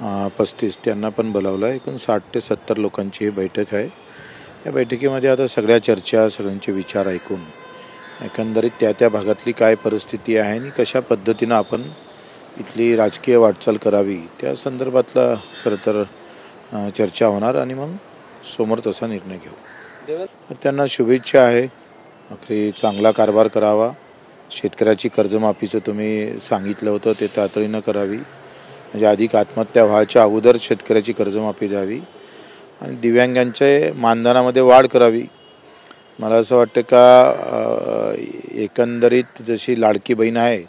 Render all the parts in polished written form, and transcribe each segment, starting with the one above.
35 त्यांना पण बोलावलं आहे। एकूण 60 ते 70 लोकांची ही बैठक आहे। या बैठकीमध्ये आता सगळ्या चर्चा, सगळ्यांचे विचार ऐकून एकंदरीत त्या भागातली काय परिस्थिती आहे आणि कशा पद्धतीनं आपण इथली राजकीय वाटचाल करावी त्या संदर्भातला खरं तर चर्चा होणार आणि मग समोर तसा निर्णय घेऊ। त्यांना शुभेच्छा आहे। अखेर चांगला कारभार करावा। शेतकऱ्याची कर्जमाफीचं तुम्ही सांगितलं होतं ते तातडीनं करावी, म्हणजे अधिक आत्महत्या व्हायच्या अगोदर शेतकऱ्याची कर्जमाफी द्यावी आणि दिव्यांगांच्या मानधनामध्ये वाढ करावी। मला असं वाटतं का एकंदरीत जशी लाडकी बहीण आहे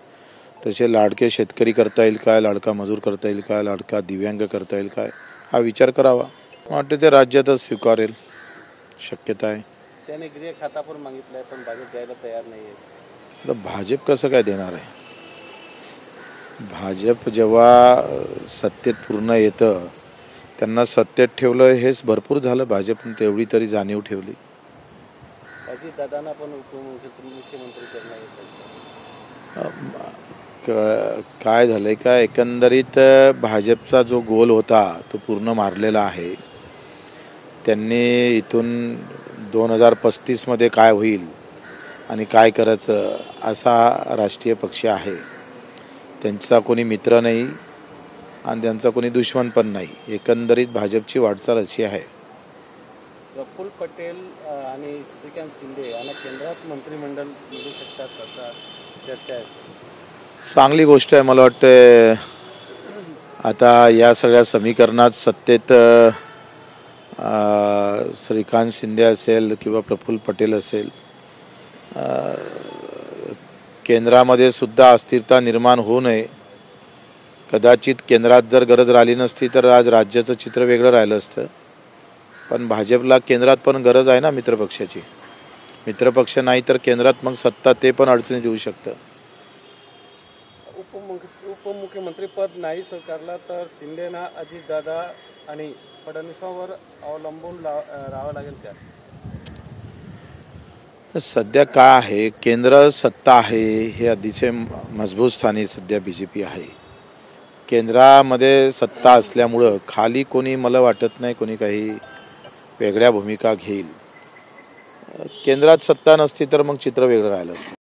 तसे लाडके शेतकरी करता येईल काय, लाडका मजूर करता येईल काय, लाडका दिव्यांग करता येईल काय, हा विचार करावा। मला वाटतं ते राज्यातच स्वीकारेल शक्यता आहे। त्याने गृह खाता पण मागितलं पण भाजप द्यायला तयार नाही आहे। तर भाजप कसं काय देणार आहे? भाजप जेव्हा सत्तेत पूर्ण येतं त्यांना सत्तेत ठेवलं हेच भरपूर झालं। भाजपने तेवढी तरी जाणीव ठेवली। अजितदादांना पण उपमुख्यमंत्री करणार काय झालंय का एकंदरीत भाजपचा जो गोल होता तो पूर्ण मारलेला आहे। त्यांनी इथून 2035 मध्ये काय होईल आणि काय करायचं असा राष्ट्रीय पक्ष आहे। त्यांचा कोणी मित्र नाही आणि त्यांचा कोणी दुश्मन पण नाही। एकंदरीत भाजपची वाटचाल अशी आहे। प्रफुल्ल पटेल आणि श्रीकांत शिंदे यांना केंद्रात मंत्रिमंडळ मिळू शकतात असा चर्चा आहे। चांगली गोष्ट आहे। मला वाटतं आता या सगळ्या समीकरणात सत्तेत श्रीकांत शिंदे असेल किंवा प्रफुल्ल पटेल असेल, केंद्रामध्ये सुद्धा अस्थिरता निर्माण होऊ नये। कदाचित केंद्रात जर गरज राहिली नसती तर आज राज्याचं चित्र वेगळं राहिलं असतं, पण भाजपला केंद्रात पण गरज आहे ना मित्रपक्षाची। मित्रपक्ष नाही तर केंद्रात मग सत्ता ते पण अडचणीत येऊ शकतं। उपमुख्यमंत्री पद नाही स्वीकारलं तर शिंदेना अजितदादा आणि फडणवीसांवर अवलंबून राहावं लागेल का? सध्या काय आहे, केंद्र सत्ता आहे हे अतिशय मजबूत स्थानी सध्या BJP आहे। केंद्रामध्ये सत्ता असल्यामुळं खाली कोणी मला वाटत नाही कोणी काही वेगळ्या भूमिका घेईल। केंद्रात सत्ता नसती तर मग चित्र वेगळं राहिलं असतं।